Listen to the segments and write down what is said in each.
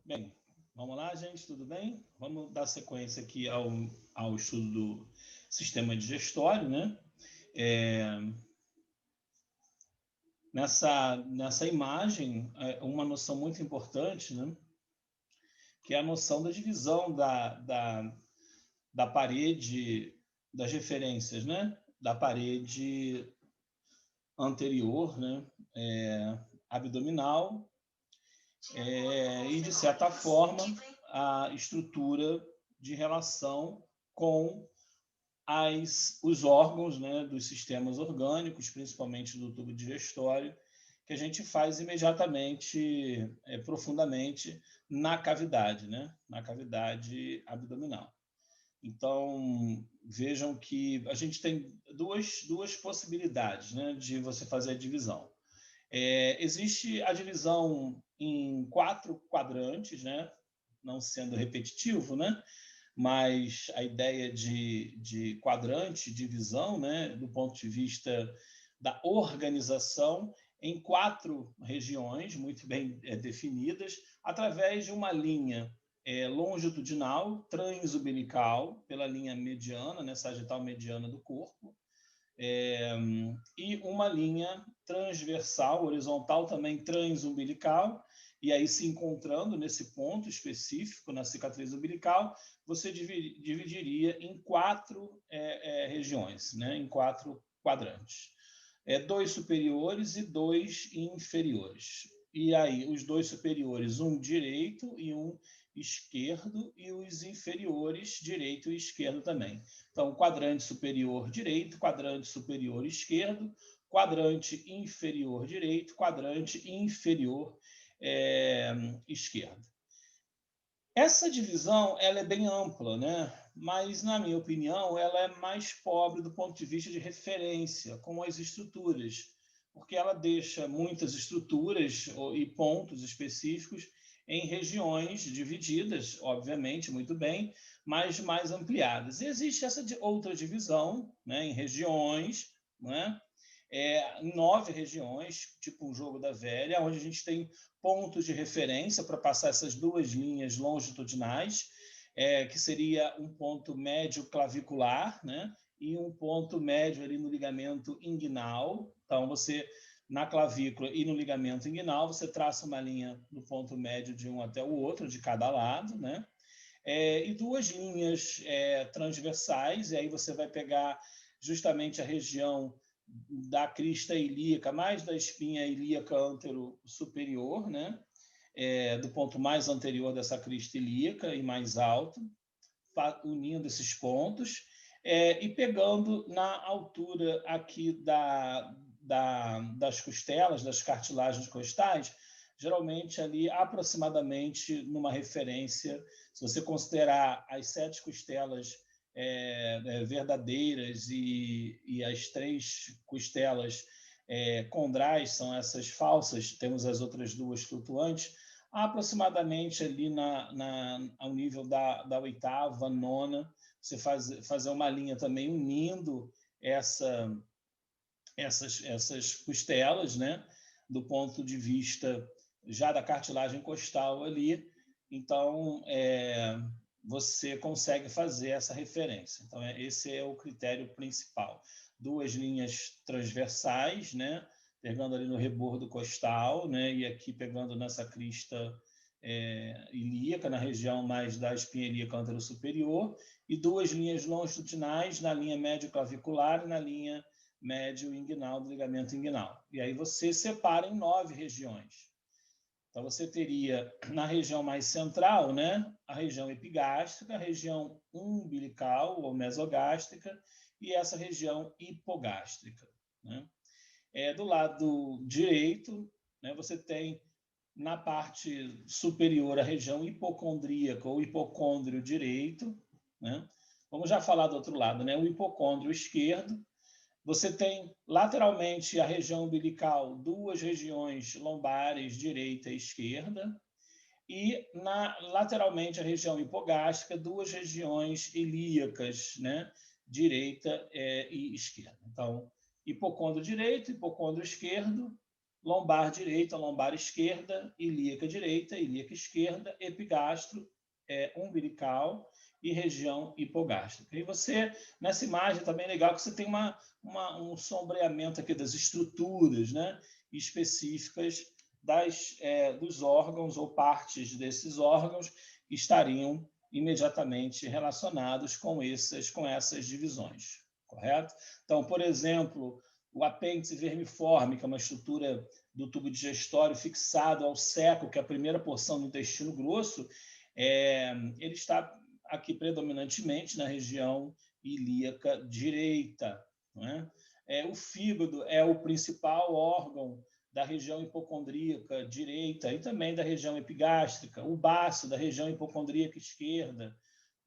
Bem, vamos lá, gente, tudo bem? Vamos dar sequência aqui ao estudo do sistema digestório, né? É, nessa imagem, uma noção muito importante, né? Que é a noção da divisão da parede, das referências, né? Da parede anterior, né? Abdominal, e, de certa forma, a estrutura de relação com os órgãos, né, dos sistemas orgânicos, principalmente do tubo digestório, que a gente faz imediatamente, profundamente, na cavidade, né, na cavidade abdominal. Então, vejam que a gente tem duas possibilidades, né, de você fazer a divisão. Existe a divisão em 4 quadrantes, né? Não sendo repetitivo, né? Mas a ideia de quadrante, divisão, né? Do ponto de vista da organização, em 4 regiões muito bem definidas, através de uma linha longitudinal, transumbilical, pela linha mediana, né? Sagital mediana do corpo, e uma linha transversal, horizontal também transumbilical, e aí se encontrando nesse ponto específico, na cicatriz umbilical, você dividiria em 4 regiões, né? Em 4 quadrantes. 2 superiores e 2 inferiores. E aí, os 2 superiores, um direito e um esquerdo, e os inferiores, direito e esquerdo também. Então, quadrante superior direito, quadrante superior esquerdo, quadrante inferior direito, quadrante inferior esquerdo. Essa divisão ela é bem ampla, né? Mas, na minha opinião, ela é mais pobre do ponto de vista de referência com as estruturas, porque ela deixa muitas estruturas e pontos específicos em regiões divididas, obviamente, muito bem, mas mais ampliadas. E existe essa outra divisão, né, em regiões, né? Em 9 regiões, tipo um jogo da velha, onde a gente tem pontos de referência para passar essas 2 linhas longitudinais, que seria um ponto médio clavicular, né? E um ponto médio ali no ligamento inguinal. Então, você, na clavícula e no ligamento inguinal, você traça uma linha do ponto médio de um até o outro, de cada lado, né? E 2 linhas transversais, e aí você vai pegar justamente a região da crista ilíaca, mais da espinha ilíaca antero superior, né? Do ponto mais anterior dessa crista ilíaca e mais alto, unindo esses pontos, e pegando na altura aqui das costelas, das cartilagens costais, geralmente ali aproximadamente numa referência, se você considerar as 7 costelas verdadeiras e as 3 costelas condrais, são essas falsas, temos as outras 2 flutuantes, aproximadamente ali ao nível da 8ª, 9ª, você fazer uma linha também unindo essas costelas, né, do ponto de vista já da cartilagem costal ali. Então, você consegue fazer essa referência. Então, esse é o critério principal. 2 linhas transversais, né, pegando ali no rebordo costal, né, e aqui pegando nessa crista ilíaca, na região mais da espinha ilíaca antero-superior, e 2 linhas longitudinais na linha médio-clavicular e na linha médio-inguinal do ligamento inguinal. E aí você separa em 9 regiões. Então, você teria na região mais central, né, a região epigástrica, a região umbilical ou mesogástrica e essa região hipogástrica, né? Do lado direito, né, você tem na parte superior a região hipocondríaca ou hipocôndrio direito, né? Vamos já falar do outro lado, né? O hipocôndrio esquerdo. Você tem lateralmente a região umbilical, 2 regiões lombares, direita e esquerda, e lateralmente a região hipogástrica, 2 regiões ilíacas, né? Direita e esquerda. Então, hipocôndrio direito, hipocôndrio esquerdo, lombar direita, lombar esquerda, ilíaca direita, ilíaca esquerda, epigastro, umbilical e região hipogástrica. E você, nessa imagem, também é legal que você tem um sombreamento aqui das estruturas, né, específicas dos órgãos ou partes desses órgãos que estariam imediatamente relacionados com essas divisões, correto? Então, por exemplo, o apêndice vermiforme, que é uma estrutura do tubo digestório fixado ao seco, que é a primeira porção do intestino grosso, ele está aqui predominantemente na região ilíaca direita. Não é? O fígado é o principal órgão da região hipocondríaca direita e também da região epigástrica, o baço da região hipocondríaca esquerda.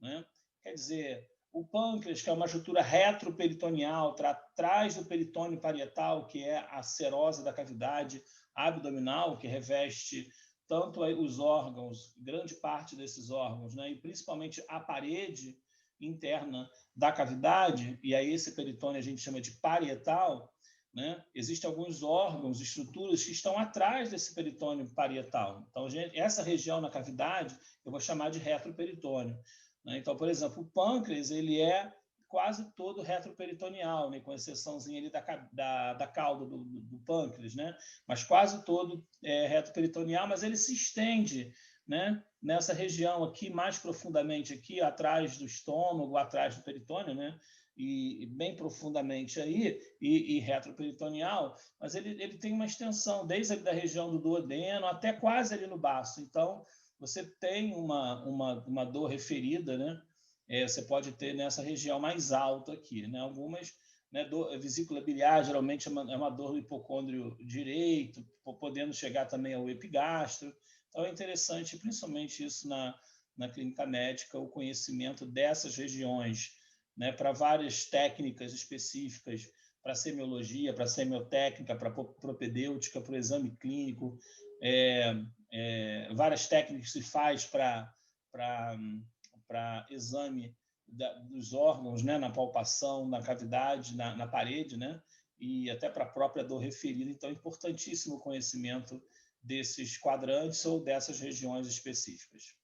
Né? Quer dizer, o pâncreas, que é uma estrutura retroperitoneal, atrás do peritônio parietal, que é a serosa da cavidade abdominal, que reveste tanto os órgãos, grande parte desses órgãos, né? E principalmente a parede interna da cavidade, e aí esse peritônio a gente chama de parietal, né? Existem alguns órgãos, estruturas que estão atrás desse peritônio parietal. Então, essa região na cavidade eu vou chamar de retroperitônio. Né? Então, por exemplo, o pâncreas ele é quase todo retroperitoneal, né? Com exceçãozinha ali da cauda do pâncreas, né? Mas quase todo retroperitoneal, mas ele se estende, né? Nessa região aqui, mais profundamente aqui, atrás do estômago, atrás do peritônio, né? E bem profundamente aí, e retroperitoneal, mas ele tem uma extensão, desde ali da região do duodeno até quase ali no baço. Então, você tem uma dor referida, né? Você pode ter nessa região mais alta aqui, né? Algumas, né, vesícula biliar geralmente é uma dor do hipocôndrio direito, podendo chegar também ao epigastro. Então é interessante, principalmente isso na clínica médica, o conhecimento dessas regiões, né, para várias técnicas específicas, para semiologia, para semiotécnica, para propedêutica, para o exame clínico, várias técnicas que se faz para exame dos órgãos, né, na palpação, na cavidade, na parede, né, e até para a própria dor referida. Então, é importantíssimo o conhecimento desses quadrantes ou dessas regiões específicas.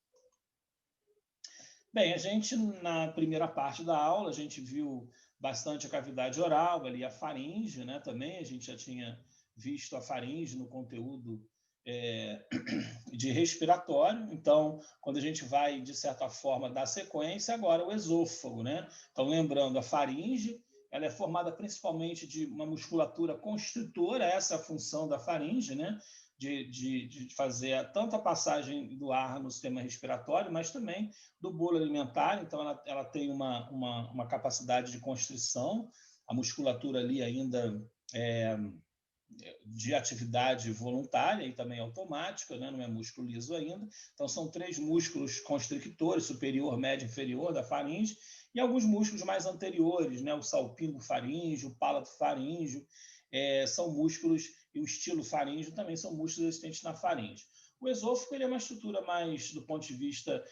Bem, a gente, na primeira parte da aula, a gente viu bastante a cavidade oral, ali a faringe, né, também, a gente já tinha visto a faringe no conteúdo de respiratório. Então, quando a gente vai, de certa forma, dar sequência, agora o esôfago, né? Então, lembrando, a faringe, ela é formada principalmente de uma musculatura constritora, essa é a função da faringe, né? De fazer tanto a passagem do ar no sistema respiratório, mas também do bolo alimentar. Então, ela tem uma capacidade de constrição, a musculatura ali ainda de atividade voluntária e também automática, né? Não é músculo liso ainda. Então, são 3 músculos constrictores, superior, médio e inferior da faringe, e alguns músculos mais anteriores, né? O salpingo faríngeo, o palato faríngeo, são músculos, e o estilo faríngeo também são músculos existentes na faringe. O esôfago ele é uma estrutura mais, do ponto de vista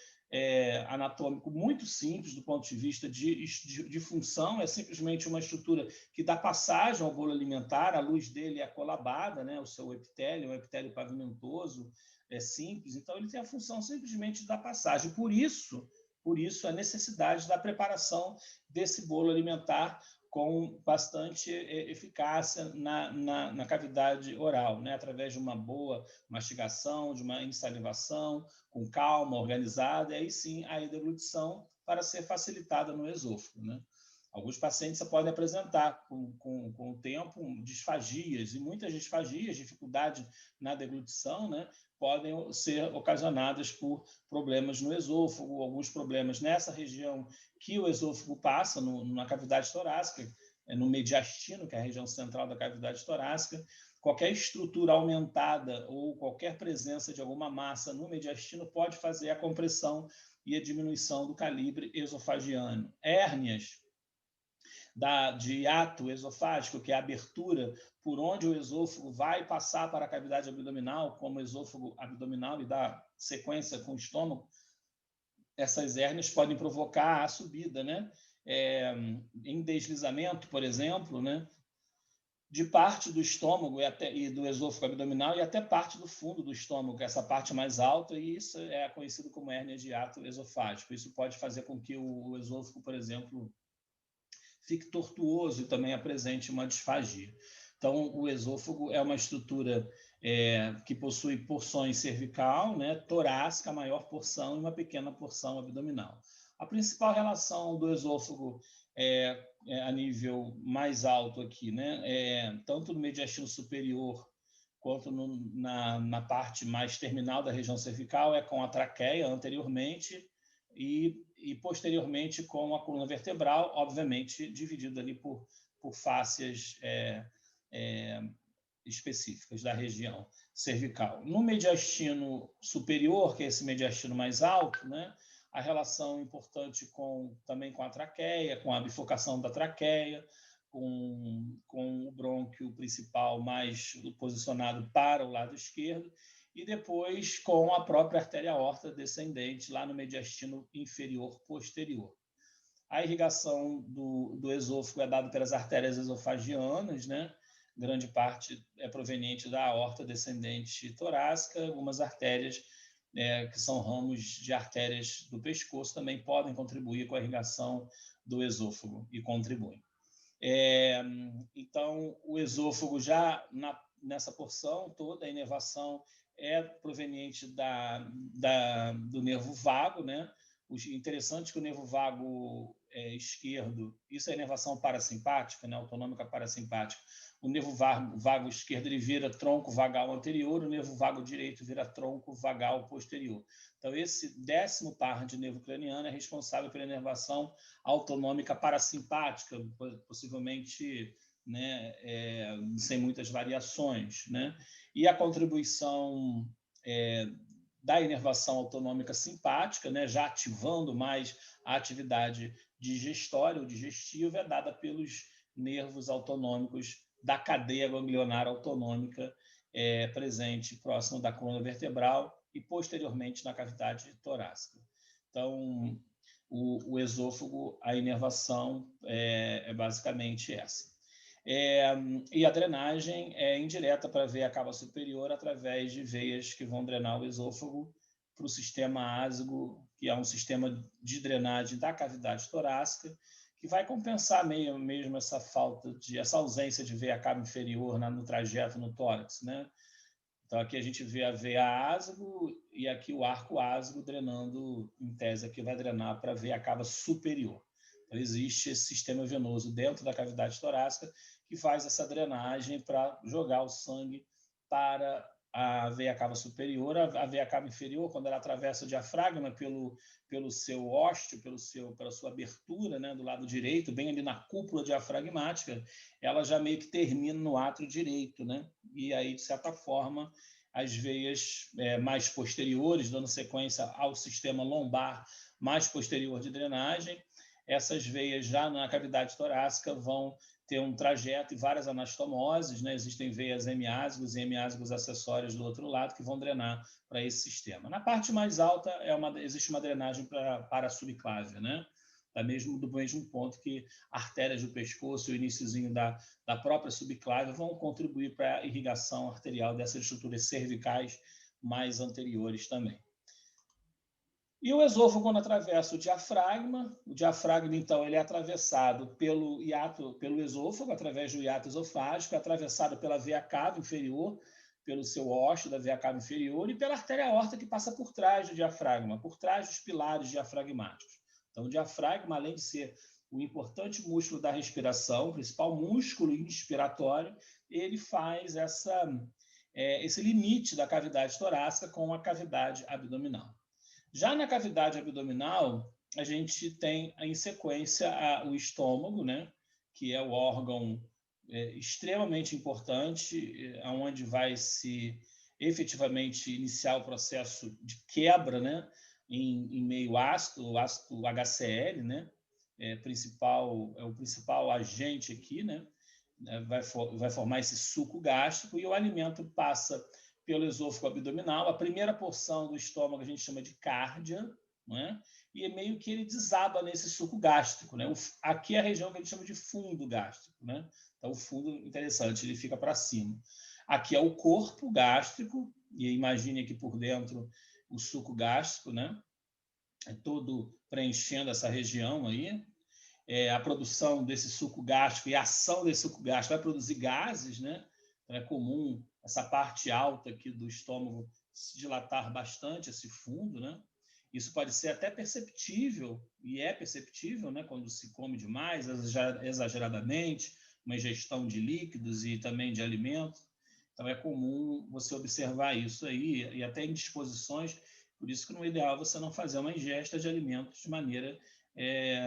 anatômico, muito simples do ponto de vista de função, é simplesmente uma estrutura que dá passagem ao bolo alimentar, a luz dele é colabada, né? O seu epitélio, um epitélio pavimentoso, é simples, então ele tem a função simplesmente da passagem. Por isso a necessidade da preparação desse bolo alimentar com bastante eficácia na cavidade oral, né? Através de uma boa mastigação, de uma insalivação, com calma, organizada, e aí sim a deglutição para ser facilitada no esôfago, né? Alguns pacientes podem apresentar com o tempo disfagias, e muitas disfagias, dificuldade na deglutição, né, podem ser ocasionadas por problemas no esôfago, alguns problemas nessa região que o esôfago passa, na cavidade torácica, no mediastino, que é a região central da cavidade torácica. Qualquer estrutura aumentada ou qualquer presença de alguma massa no mediastino pode fazer a compressão e a diminuição do calibre esofagiano. Hérnias de hiato esofágico, que é a abertura por onde o esôfago vai passar para a cavidade abdominal, como esôfago abdominal, e dá sequência com o estômago, essas hérnias podem provocar a subida, né? Em deslizamento, por exemplo, né? de parte do estômago e do esôfago abdominal e até parte do fundo do estômago, essa parte mais alta, e isso é conhecido como hérnia de hiato esofágico. Isso pode fazer com que o esôfago, por exemplo, fique tortuoso e também apresente uma disfagia. Então, o esôfago é uma estrutura que possui porções cervical, né, torácica, a maior porção, e uma pequena porção abdominal. A principal relação do esôfago a nível mais alto aqui, né, tanto no mediastino superior quanto na parte mais terminal da região cervical, é com a traqueia anteriormente e posteriormente com a coluna vertebral, obviamente dividido ali por fáscias específicas da região cervical. No mediastino superior, que é esse mediastino mais alto, né, a relação importante também com a traqueia, com a bifurcação da traqueia, com o brônquio principal mais posicionado para o lado esquerdo, e depois com a própria artéria aorta descendente, lá no mediastino inferior posterior. A irrigação do esôfago é dada pelas artérias esofagianas, né? Grande parte é proveniente da aorta descendente torácica, algumas artérias que são ramos de artérias do pescoço também podem contribuir com a irrigação do esôfago e contribuem. Então, o esôfago já nessa porção toda, a inervação é proveniente do nervo vago, né? Interessante que o nervo vago esquerdo, isso é inervação parasimpática, né? Autonômica parasimpática. O nervo vago esquerdo ele vira tronco vagal anterior, o nervo vago direito vira tronco vagal posterior. Então, esse 10º par de nervo craniano é responsável pela inervação autonômica parasimpática, possivelmente, né, sem muitas variações, né? E a contribuição da inervação autonômica simpática, né, já ativando mais a atividade digestória ou digestiva, é dada pelos nervos autonômicos da cadeia ganglionar autonômica presente próximo da coluna vertebral e posteriormente na cavidade torácica. Então, o esôfago, a inervação é basicamente essa. E a drenagem é indireta para a veia cava superior através de veias que vão drenar o esôfago para o sistema ásigo, que é um sistema de drenagem da cavidade torácica, que vai compensar mesmo essa ausência de veia cava inferior no trajeto no tórax, né? Então, aqui a gente vê a veia ásigo e aqui o arco ásigo drenando, em tese, aqui vai drenar para a veia cava superior. Então, existe esse sistema venoso dentro da cavidade torácica que faz essa drenagem para jogar o sangue para a veia cava superior. A veia cava inferior, quando ela atravessa o diafragma pelo seu ósteo, pela sua abertura, né, do lado direito, bem ali na cúpula diafragmática, ela já meio que termina no átrio direito, né? E aí, de certa forma, as veias mais posteriores, dando sequência ao sistema lombar mais posterior de drenagem, essas veias já na cavidade torácica vão ter um trajeto e várias anastomoses, né? Existem veias hemiásicos e hemiásicos acessórios do outro lado que vão drenar para esse sistema. Na parte mais alta existe uma drenagem para a subclávia, né? Do mesmo ponto que artérias do pescoço e o iniciozinho da própria subclávia vão contribuir para a irrigação arterial dessas estruturas cervicais mais anteriores também. E o esôfago, quando atravessa o diafragma, então, ele é atravessado pelo esôfago, através do hiato esofágico, é atravessado pela veia cava inferior, pelo seu ósteo da veia cava inferior, e pela artéria aorta que passa por trás do diafragma, por trás dos pilares diafragmáticos. Então, o diafragma, além de ser o importante músculo da respiração, o principal músculo inspiratório, ele faz esse limite da cavidade torácica com a cavidade abdominal. Já na cavidade abdominal, a gente tem em sequência o estômago, né, que é o órgão extremamente importante, onde vai se efetivamente iniciar o processo de quebra, né, em meio ácido, o ácido HCl, né, é o principal agente aqui, né, vai formar esse suco gástrico, e o alimento passa pelo esôfago abdominal. A primeira porção do estômago a gente chama de cárdia, né? E é meio que ele desaba nesse suco gástrico, né? Aqui é a região que a gente chama de fundo gástrico, né? Então, o fundo, interessante, ele fica para cima. Aqui é o corpo gástrico, e imagine aqui por dentro o suco gástrico, né? É todo preenchendo essa região aí. A produção desse suco gástrico e a ação desse suco gástrico vai produzir gases, né? Então, é comum essa parte alta aqui do estômago se dilatar bastante, esse fundo, né? Isso pode ser até perceptível, e é perceptível, né? Quando se come demais, exageradamente, uma ingestão de líquidos e também de alimentos. Então, é comum você observar isso aí, e até em disposições, por isso que no ideal você não fazer uma ingesta de alimentos de maneira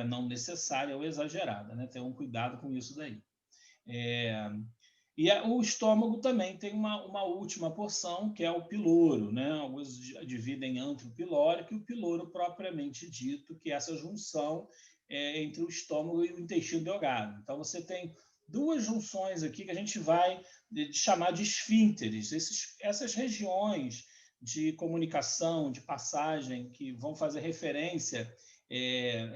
não necessária ou exagerada, né? Ter um cuidado com isso daí. O estômago também tem uma última porção, que é o piloro, né? Alguns dividem antro pilórico e o piloro propriamente dito, que é essa junção entre o estômago e o intestino delgado. Então, você tem duas junções aqui que a gente vai chamar de esfínteres, essas regiões de comunicação, de passagem, que vão fazer referência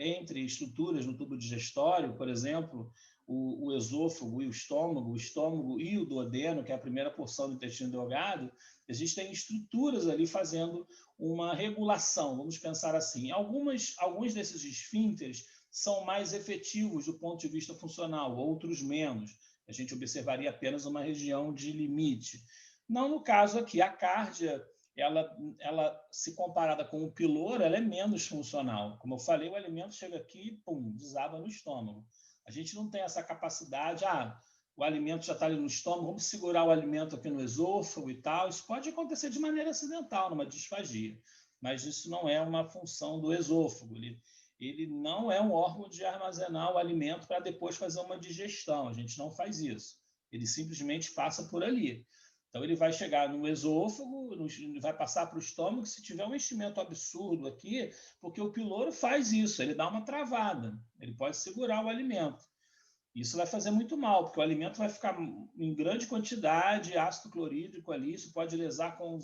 entre estruturas no tubo digestório, por exemplo, o esôfago e o estômago e o duodeno, que é a primeira porção do intestino delgado, existem estruturas ali fazendo uma regulação, vamos pensar assim. Alguns desses esfínteres são mais efetivos do ponto de vista funcional, outros menos. A gente observaria apenas uma região de limite. Não no caso aqui, a cárdia, ela se comparada com o piloro, ela é menos funcional. Como eu falei, o alimento chega aqui e, pum, desaba no estômago. A gente não tem essa capacidade, o alimento já está ali no estômago, vamos segurar o alimento aqui no esôfago e tal. Isso pode acontecer de maneira acidental, numa disfagia, mas isso não é uma função do esôfago. Ele não é um órgão de armazenar o alimento para depois fazer uma digestão. A gente não faz isso. Ele simplesmente passa por ali. Então, ele vai chegar no esôfago, vai passar para o estômago, se tiver um enchimento absurdo aqui, porque o piloro faz isso, ele dá uma travada, ele pode segurar o alimento. Isso vai fazer muito mal, porque o alimento vai ficar em grande quantidade, ácido clorídrico ali, isso pode lesar com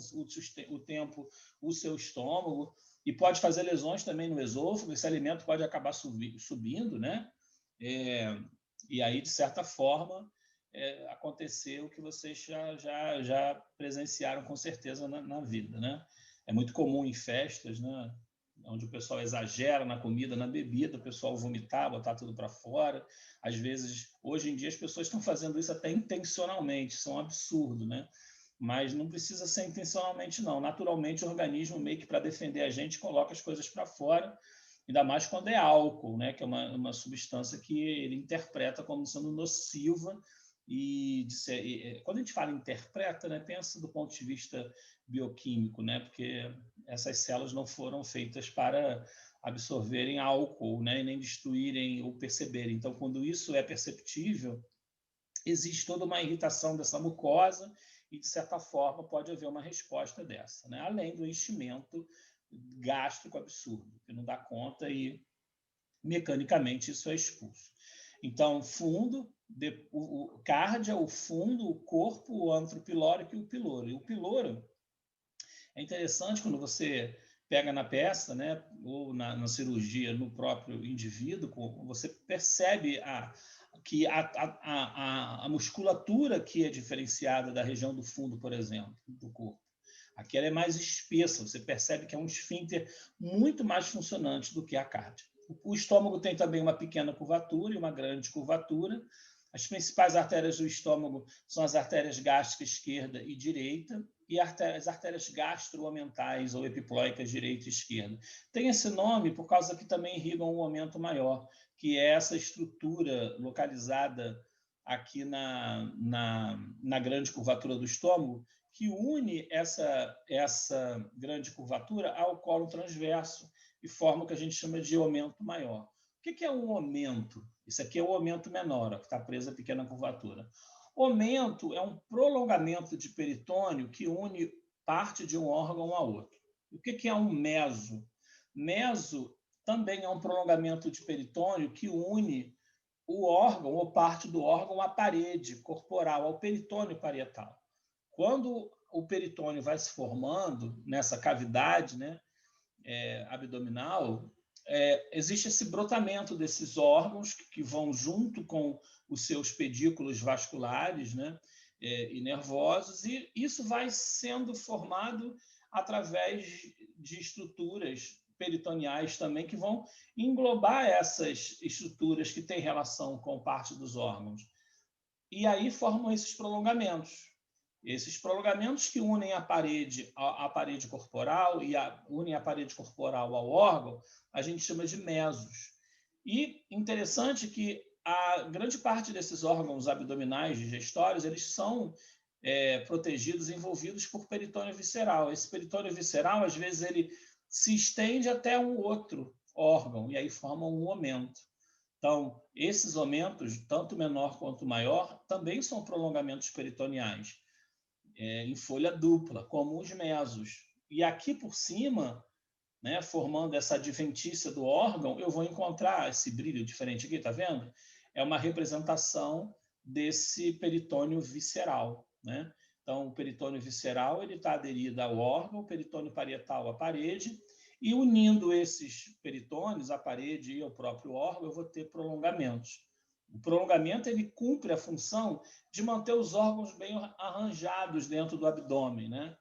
o tempo o seu estômago, e pode fazer lesões também no esôfago, esse alimento pode acabar subindo, né? E aí, de certa forma, acontecer o que vocês já presenciaram com certeza na vida, né? É muito comum em festas, né? Onde o pessoal exagera na comida, na bebida, o pessoal vomitar, botar tudo para fora. Às vezes, hoje em dia, as pessoas estão fazendo isso até intencionalmente, isso é um absurdo, né? Mas não precisa ser intencionalmente, não. Naturalmente, o organismo, meio que para defender a gente, coloca as coisas para fora, ainda mais quando é álcool, né? Que é uma substância que ele interpreta como sendo nociva. Quando a gente fala interpreta, né, pensa do ponto de vista bioquímico, né, porque essas células não foram feitas para absorverem álcool, né, e nem destruírem ou perceberem. Então, quando isso é perceptível, existe toda uma irritação dessa mucosa e, de certa forma, pode haver uma resposta dessa, né, além do enchimento gástrico absurdo, que não dá conta e, mecanicamente, isso é expulso. Então, fundo, o cárdia, o fundo, o corpo, o antro pilórico e o piloro. E o piloro é interessante quando você pega na peça, né, ou na cirurgia no próprio indivíduo, você percebe que a musculatura que é diferenciada da região do fundo, por exemplo, do corpo. Aqui ela é mais espessa, você percebe que é um esfíncter muito mais funcionante do que a cárdia. O estômago tem também uma pequena curvatura e uma grande curvatura. As principais artérias do estômago são as artérias gástricas esquerda e direita e as artérias gastroamentais ou epiploicas direita e esquerda. Tem esse nome por causa que também irrigam um momento maior, que é essa estrutura localizada aqui na grande curvatura do estômago, que une essa grande curvatura ao colo transverso e forma o que a gente chama de aumento maior. O que é um aumento? Isso aqui é o aumento menor, ó, que está preso a pequena curvatura. Aumento é um prolongamento de peritônio que une parte de um órgão a outro. O que é um meso? Meso também é um prolongamento de peritônio que une o órgão ou parte do órgão à parede corporal, ao peritônio parietal. Quando o peritônio vai se formando nessa cavidade, né, abdominal, existe esse brotamento desses órgãos que vão junto com os seus pedículos vasculares, né, e nervosos, e isso vai sendo formado através de estruturas peritoneais também, que vão englobar essas estruturas que têm relação com parte dos órgãos. E aí formam esses prolongamentos. Esses prolongamentos que unem a parede corporal e unem a parede corporal ao órgão, a gente chama de mesos. E interessante que a grande parte desses órgãos abdominais digestórios, eles são protegidos, envolvidos por peritônio visceral. Esse peritônio visceral, às vezes, ele se estende até um outro órgão, e aí forma um omento. Então, esses omentos, tanto menor quanto maior, também são prolongamentos peritoneais, em folha dupla, como os mesos. E aqui por cima, né, formando essa adventícia do órgão, eu vou encontrar esse brilho diferente aqui, tá vendo? É uma representação desse peritônio visceral, né? Então, o peritônio visceral ele está aderido ao órgão, o peritônio parietal à parede, e unindo esses peritônios, à parede e ao próprio órgão, eu vou ter prolongamentos. O prolongamento ele cumpre a função de manter os órgãos bem arranjados dentro do abdômen, né?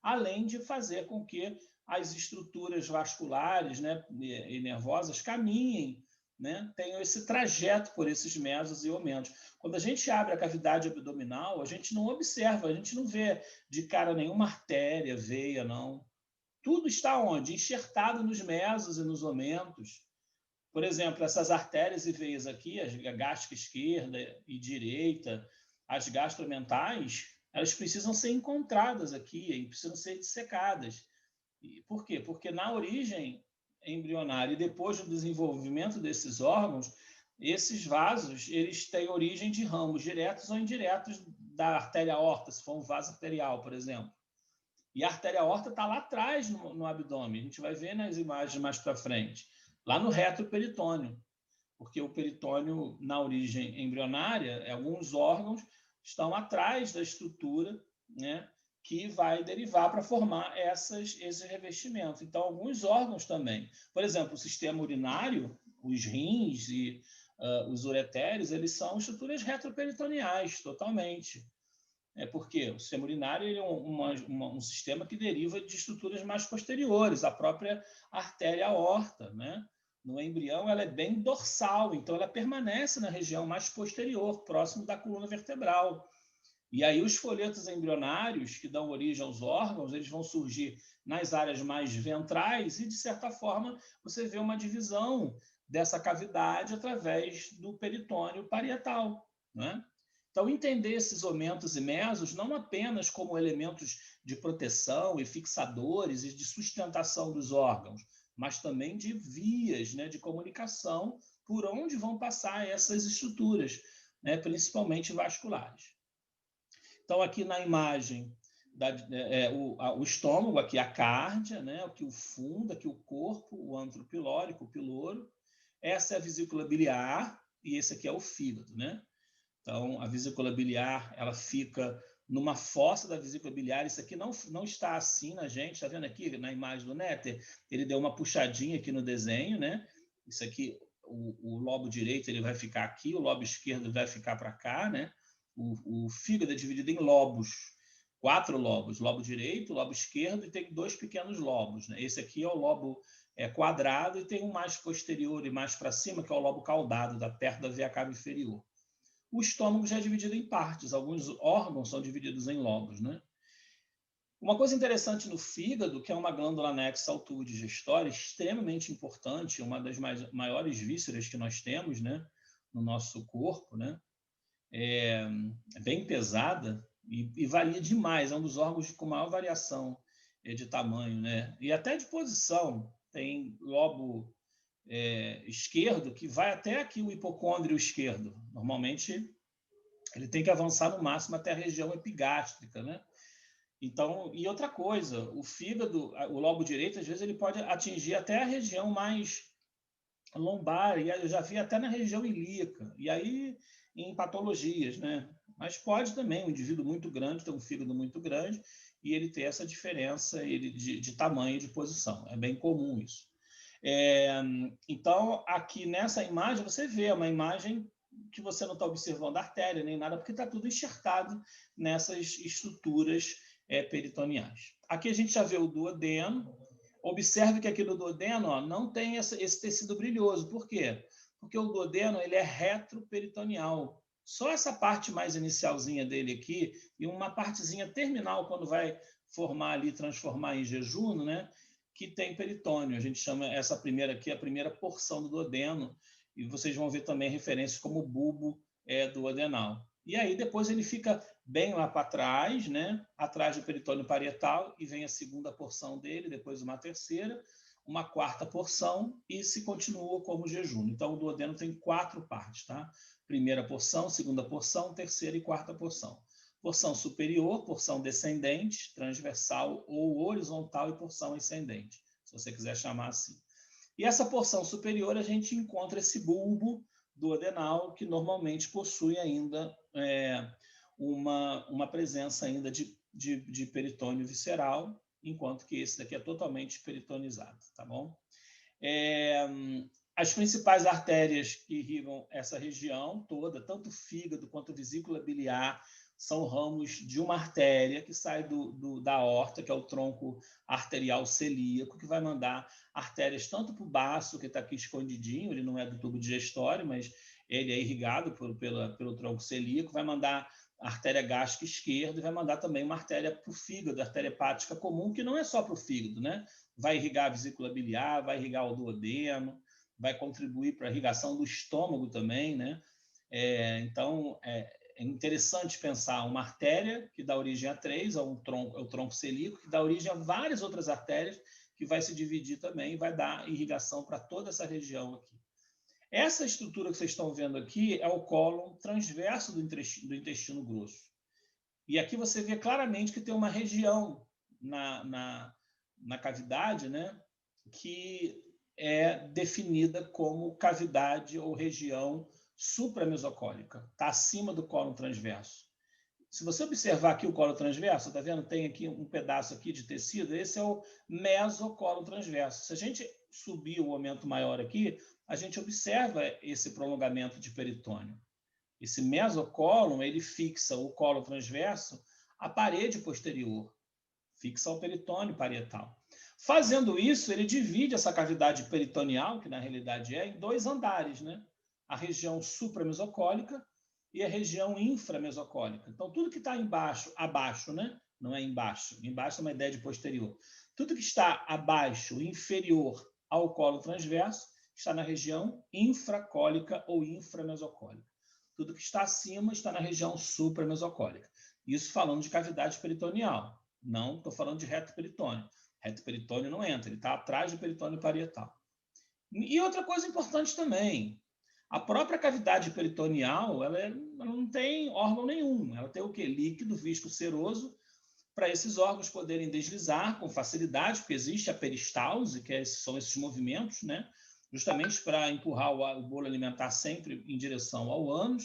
Além de fazer com que as estruturas vasculares, né, e nervosas caminhem, né, tenham esse trajeto por esses mesos e omentos. Quando a gente abre a cavidade abdominal, a gente não observa, a gente não vê de cara nenhuma artéria, veia, não. Tudo está onde? Enxertado nos mesos e nos omentos. Por exemplo, essas artérias e veias aqui, a gástrica esquerda e direita, as gastromentais, elas precisam ser encontradas aqui e precisam ser dissecadas. E por quê? Porque na origem embrionária e depois do desenvolvimento desses órgãos, esses vasos eles têm origem de ramos diretos ou indiretos da artéria aorta, se for um vaso arterial, por exemplo. E a artéria aorta está lá atrás no abdômen. A gente vai ver nas imagens mais para frente, lá no retroperitônio, porque o peritônio, na origem embrionária, alguns órgãos estão atrás da estrutura, né, que vai derivar para formar esses revestimentos. Então, alguns órgãos também. Por exemplo, o sistema urinário, os rins e os uretérios, eles são estruturas retroperitoneais, totalmente. Porque o sistema urinário ele é um sistema que deriva de estruturas mais posteriores, a própria artéria aorta, né? No embrião, ela é bem dorsal, então ela permanece na região mais posterior, próximo da coluna vertebral. E aí os folhetos embrionários, que dão origem aos órgãos, eles vão surgir nas áreas mais ventrais e, de certa forma, você vê uma divisão dessa cavidade através do peritônio parietal, né? Então, entender esses omentos e mesos não apenas como elementos de proteção e fixadores e de sustentação dos órgãos, mas também de vias, né, de comunicação por onde vão passar essas estruturas, né, principalmente vasculares. Então, aqui na imagem, o estômago, aqui a cárdia, né, aqui o fundo, aqui o corpo, o antro pilórico, o piloro. Essa é a vesícula biliar e esse aqui é o fígado, né? Então, a vesícula biliar, ela fica numa fossa da vesícula biliar. Isso aqui não está assim na gente. Está vendo aqui na imagem do Néter? Ele deu uma puxadinha aqui no desenho, né? Isso aqui, o lobo direito ele vai ficar aqui, o lobo esquerdo vai ficar para cá, né? O fígado é dividido em lobos, 4 lobos. Lobo direito, lobo esquerdo e tem 2 pequenos lobos, né? Esse aqui é o lobo quadrado e tem um mais posterior e mais para cima, que é o lobo caudado, perto da veia cava inferior. O estômago já é dividido em partes, alguns órgãos são divididos em lobos, né? Uma coisa interessante no fígado, que é uma glândula anexa ao tubo digestório, extremamente importante, uma das maiores vísceras que nós temos, né, no nosso corpo, né? É bem pesada e varia demais, é um dos órgãos com maior variação de tamanho, né? E até de posição. Tem lobo esquerdo que vai até aqui o hipocôndrio esquerdo. Normalmente ele tem que avançar no máximo até a região epigástrica, né? Então, e outra coisa, o fígado, o lobo direito, às vezes ele pode atingir até a região mais lombar, e eu já vi até na região ilíaca, e aí em patologias, né? Mas pode também um indivíduo muito grande ter um fígado muito grande e ele ter essa diferença de tamanho e de posição. É bem comum isso. Então, aqui nessa imagem, você vê uma imagem que você não está observando a artéria nem nada, porque está tudo enxertado nessas estruturas peritoneais. Aqui a gente já vê o duodeno. Observe que aqui no duodeno, ó, não tem esse tecido brilhoso. Por quê? Porque o duodeno ele é retroperitoneal. Só essa parte mais inicialzinha dele aqui e uma partezinha terminal, quando vai formar ali, transformar em jejum, né? Que tem peritônio. A gente chama essa primeira aqui, a primeira porção do duodeno, e vocês vão ver também referências como bulbo duodenal. E aí depois ele fica bem lá para trás, né? Atrás do peritônio parietal, e vem a segunda porção dele, depois uma terceira, uma quarta porção, e se continua como jejum. Então o duodeno tem 4 partes, tá? Primeira porção, segunda porção, terceira e quarta porção. Porção superior, porção descendente, transversal ou horizontal e porção ascendente, se você quiser chamar assim. E essa porção superior a gente encontra esse bulbo duodenal, que normalmente possui ainda uma presença ainda de peritônio visceral, enquanto que esse daqui é totalmente peritonizado, tá bom? As principais artérias que irrigam essa região toda, tanto o fígado quanto a vesícula biliar, são ramos de uma artéria que sai da aorta, que é o tronco arterial celíaco, que vai mandar artérias tanto para o baço, que está aqui escondidinho, ele não é do tubo digestório, mas ele é irrigado pelo tronco celíaco, vai mandar a artéria gástrica esquerda e vai mandar também uma artéria para o fígado, a artéria hepática comum, que não é só para o fígado, né? Vai irrigar a vesícula biliar, vai irrigar o duodeno, vai contribuir para a irrigação do estômago também, né? Então, é interessante pensar uma artéria que dá origem a 3, é o tronco celíaco, que dá origem a várias outras artérias, que vai se dividir também e vai dar irrigação para toda essa região aqui. Essa estrutura que vocês estão vendo aqui é o cólon transverso do intestino grosso. E aqui você vê claramente que tem uma região na cavidade, né, que é definida como cavidade ou região supramesocólica. Está acima do cólon transverso. Se você observar aqui o cólon transverso, tá vendo? Tem aqui um pedaço aqui de tecido, esse é o mesocólon transverso. Se a gente subir o aumento maior aqui, a gente observa esse prolongamento de peritônio. Esse mesocólon, ele fixa o cólon transverso à parede posterior, fixa o peritônio parietal. Fazendo isso, ele divide essa cavidade peritoneal, que na realidade em 2 andares, né? A região supramesocólica e a região inframesocólica. Então, tudo que está embaixo, abaixo, né? Não é embaixo. Embaixo é uma ideia de posterior. Tudo que está abaixo, inferior ao colo transverso, está na região infracólica ou inframesocólica. Tudo que está acima está na região supramesocólica. Isso falando de cavidade peritoneal. Não estou falando de reto peritônio. Reto peritônio não entra, ele está atrás do peritônio parietal. E outra coisa importante também, a própria cavidade peritoneal, ela não tem órgão nenhum. Ela tem o quê? Líquido visco seroso, para esses órgãos poderem deslizar com facilidade, porque existe a peristalse, que são esses movimentos, né? Justamente para empurrar o bolo alimentar sempre em direção ao ânus.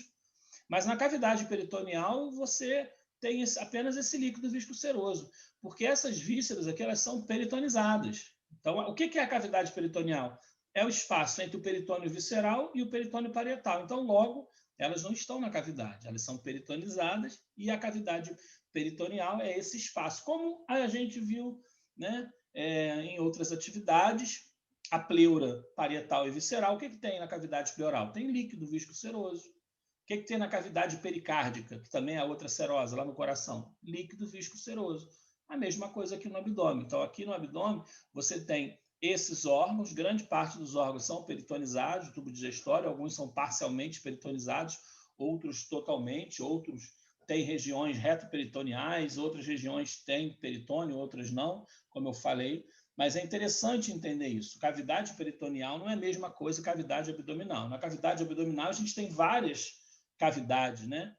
Mas na cavidade peritoneal, você tem apenas esse líquido visco seroso, porque essas vísceras aqui, elas são peritonizadas. Então, o que é a cavidade peritoneal? É o espaço entre o peritônio visceral e o peritônio parietal. Então, logo, elas não estão na cavidade, elas são peritonizadas, e a cavidade peritoneal é esse espaço. Como a gente viu, né, em outras atividades, a pleura parietal e visceral, o que tem na cavidade pleural? Tem líquido visco seroso. O que tem na cavidade pericárdica, que também é outra serosa, lá no coração? Líquido visco seroso. A mesma coisa aqui no abdômen. Então, aqui no abdômen, você tem esses órgãos, grande parte dos órgãos são peritonizados, tubo digestório, alguns são parcialmente peritonizados, outros totalmente, outros têm regiões retoperitoneais, outras regiões têm peritônio, outras não, como eu falei. Mas é interessante entender isso. Cavidade peritoneal não é a mesma coisa que cavidade abdominal. Na cavidade abdominal, a gente tem várias cavidades, né?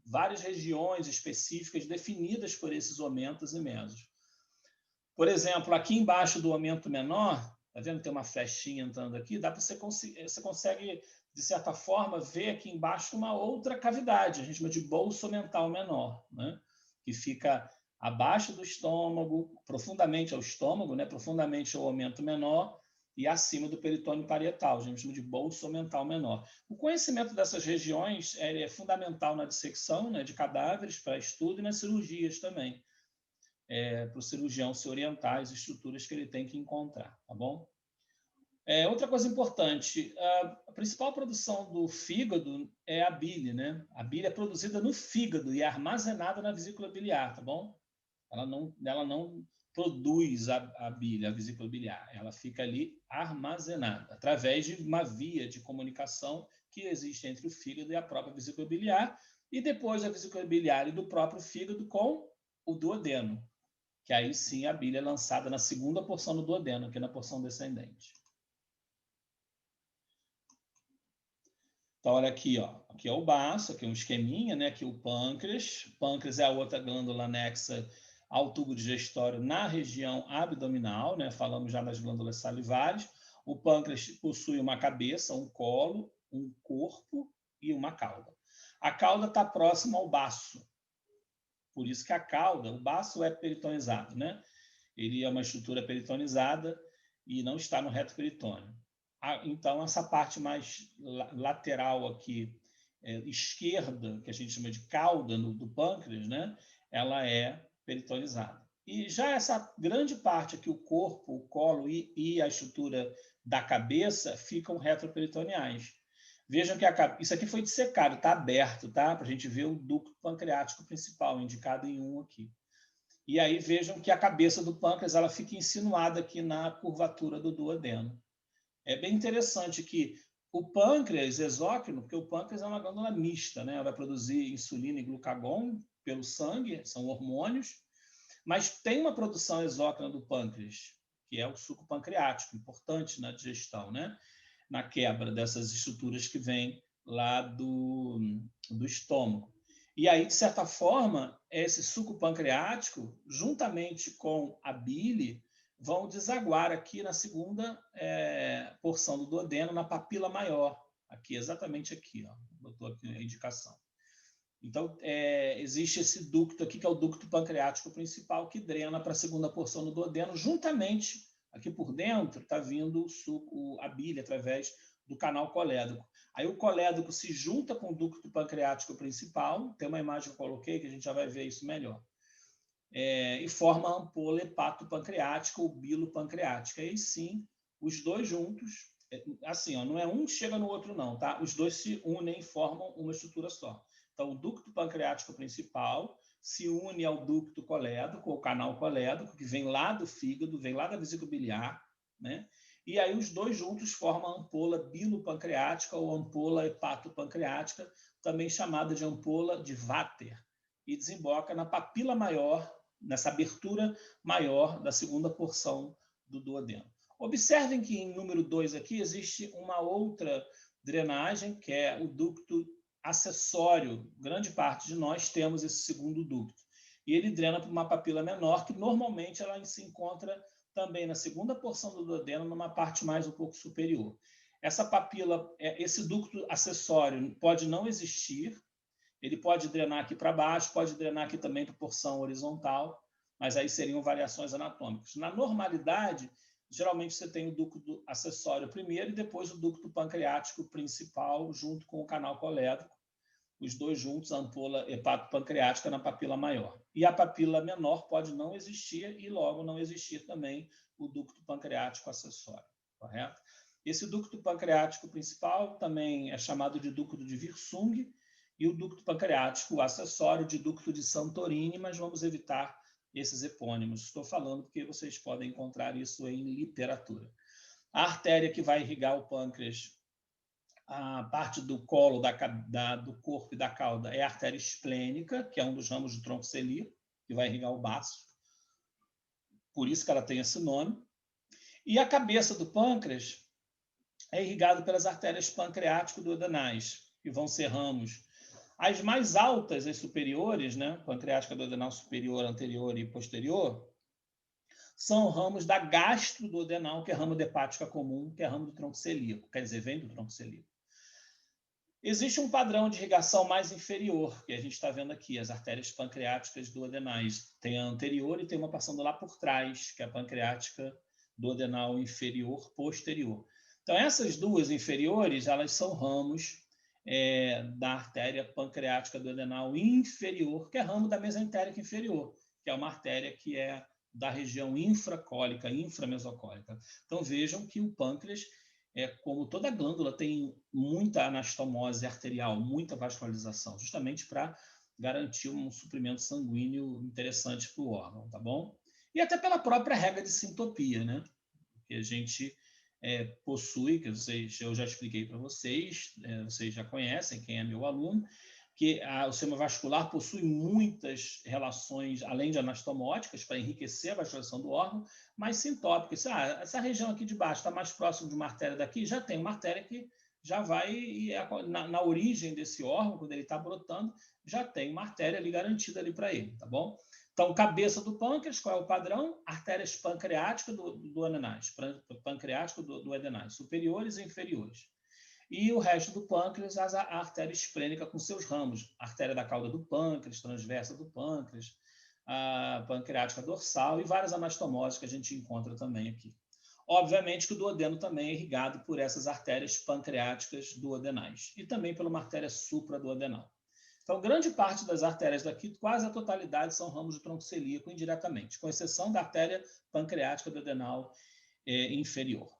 Várias regiões específicas definidas por esses omentos e mesos. Por exemplo, aqui embaixo do aumento menor, tá vendo? Tem uma flechinha entrando aqui, dá para você consegue, de certa forma, ver aqui embaixo uma outra cavidade, a gente chama de bolso mental menor, né? Que fica abaixo do estômago, profundamente ao estômago, né? Profundamente ao aumento menor, e acima do peritônio parietal, a gente chama de bolso mental menor. O conhecimento dessas regiões é fundamental na dissecção, né, de cadáveres para estudo e nas cirurgias também, para o cirurgião se orientar as estruturas que ele tem que encontrar, tá bom? Outra coisa importante, a principal produção do fígado é a bile, né? A bile é produzida no fígado e é armazenada na vesícula biliar, tá bom? Ela não produz a bile, a vesícula biliar. Ela fica ali armazenada através de uma via de comunicação que existe entre o fígado e a própria vesícula biliar, e depois a vesícula biliar e do próprio fígado com o duodeno, que aí sim a bile é lançada na segunda porção do duodeno, que é na porção descendente. Então, olha aqui, ó. Aqui é o baço, aqui é um esqueminha, né? Aqui o pâncreas. O pâncreas é a outra glândula anexa ao tubo digestório na região abdominal, né? Falamos já das glândulas salivares. O pâncreas possui uma cabeça, um colo, um corpo e uma cauda. A cauda está próxima ao baço. Por isso que a cauda, o baço é peritonizado, né? Ele é uma estrutura peritonizada e não está no reto peritônio. Então, essa parte mais lateral aqui, esquerda, que a gente chama de cauda do pâncreas, né? Ela é peritonizada. E já essa grande parte aqui, o corpo, o colo e a estrutura da cabeça, ficam retroperitoneais. Vejam que isso aqui foi dissecado, está aberto, tá? Para a gente ver o ducto pancreático principal, indicado em 1 aqui. E aí vejam que a cabeça do pâncreas ela fica insinuada aqui na curvatura do duodeno. É bem interessante que o pâncreas exócrino, porque o pâncreas é uma glândula mista, né? Ela vai produzir insulina e glucagon pelo sangue, são hormônios, mas tem uma produção exócrina do pâncreas, que é o suco pancreático, importante na digestão, né? Na quebra dessas estruturas que vêm lá do estômago. E aí, de certa forma, esse suco pancreático, juntamente com a bile, vão desaguar aqui na segunda porção do duodeno, na papila maior, aqui, exatamente aqui, ó, botou aqui a indicação. Então, existe esse ducto aqui, que é o ducto pancreático principal, que drena para a segunda porção do duodeno, juntamente, aqui por dentro, está vindo o suco, a bile, através do canal colédoco. Aí o colédoco se junta com o ducto pancreático principal, tem uma imagem que eu coloquei, que a gente já vai ver isso melhor, e forma a ampola hepatopancreática ou bilopancreática. Aí sim, os dois juntos, assim, ó, não é um chega no outro não, tá? Os dois se unem e formam uma estrutura só. Então, o ducto pancreático principal se une ao ducto colédoco, ou canal colédoco, que vem lá do fígado, vem lá da vesícula biliar, né? E aí os dois juntos formam a ampola bilopancreática ou ampola hepatopancreática, também chamada de ampola de Vater, e desemboca na papila maior, nessa abertura maior da segunda porção do duodeno. Observem que em número 2 aqui existe uma outra drenagem, que é o ducto acessório. Grande parte de nós temos esse segundo ducto. E ele drena para uma papila menor, que normalmente ela se encontra também na segunda porção do duodeno, numa parte mais um pouco superior. Essa papila, esse ducto acessório pode não existir, ele pode drenar aqui para baixo, pode drenar aqui também para porção horizontal, mas aí seriam variações anatômicas. Na normalidade, geralmente você tem o ducto acessório primeiro e depois o ducto pancreático principal junto com o canal colédoco, os dois juntos, a ampola hepatopancreática na papila maior. E a papila menor pode não existir e logo não existir também o ducto pancreático acessório, correto? Esse ducto pancreático principal também é chamado de ducto de Wirsung e o ducto pancreático acessório de ducto de Santorini, mas vamos evitar esses epônimos. Estou falando porque vocês podem encontrar isso em literatura. A artéria que vai irrigar o pâncreas, a parte do colo, do corpo e da cauda, é a artéria esplênica, que é um dos ramos do tronco celíaco, que vai irrigar o baço. Por isso que ela tem esse nome. E a cabeça do pâncreas é irrigada pelas artérias pancreático-duodenais, que vão ser ramos. As mais altas, as superiores, né, pancreática duodenal superior, anterior e posterior, são ramos da gastroduodenal, que é ramo da hepática comum, que é ramo do tronco celíaco, quer dizer, vem do tronco celíaco. Existe um padrão de irrigação mais inferior, que a gente está vendo aqui, as artérias pancreáticas duodenais. Tem a anterior e tem uma passando lá por trás, que é a pancreática duodenal inferior posterior. Então, essas duas inferiores, elas são ramos da artéria pancreática duodenal inferior, que é ramo da mesentérica inferior, que é uma artéria que é da região infracólica, inframesocólica. Então, vejam que o pâncreas, como toda glândula, tem muita anastomose arterial, muita vascularização, justamente para garantir um suprimento sanguíneo interessante para o órgão, tá bom? E até pela própria regra de sintopia, né? Que a gente possui, que eu já expliquei para vocês, vocês já conhecem, quem é meu aluno, que o sistema vascular possui muitas relações, além de anastomóticas, para enriquecer a vascularização do órgão, mas sintópicas. Essa região aqui de baixo está mais próximo de uma artéria daqui, já tem uma artéria que já vai na origem desse órgão, quando ele está brotando, já tem uma artéria ali garantida ali para ele, tá bom? Então, cabeça do pâncreas, qual é o padrão? Artérias pancreáticas do adenais, pancreático do adenais, superiores e inferiores. E o resto do pâncreas, a artéria esplênica com seus ramos, artéria da cauda do pâncreas, transversa do pâncreas, a pancreática dorsal e várias anastomoses que a gente encontra também aqui. Obviamente que o duodeno também é irrigado por essas artérias pancreáticas duodenais e também por uma artéria supraduodenal. Então, grande parte das artérias daqui, quase a totalidade, são ramos do tronco celíaco indiretamente, com exceção da artéria pancreática duodenal inferior.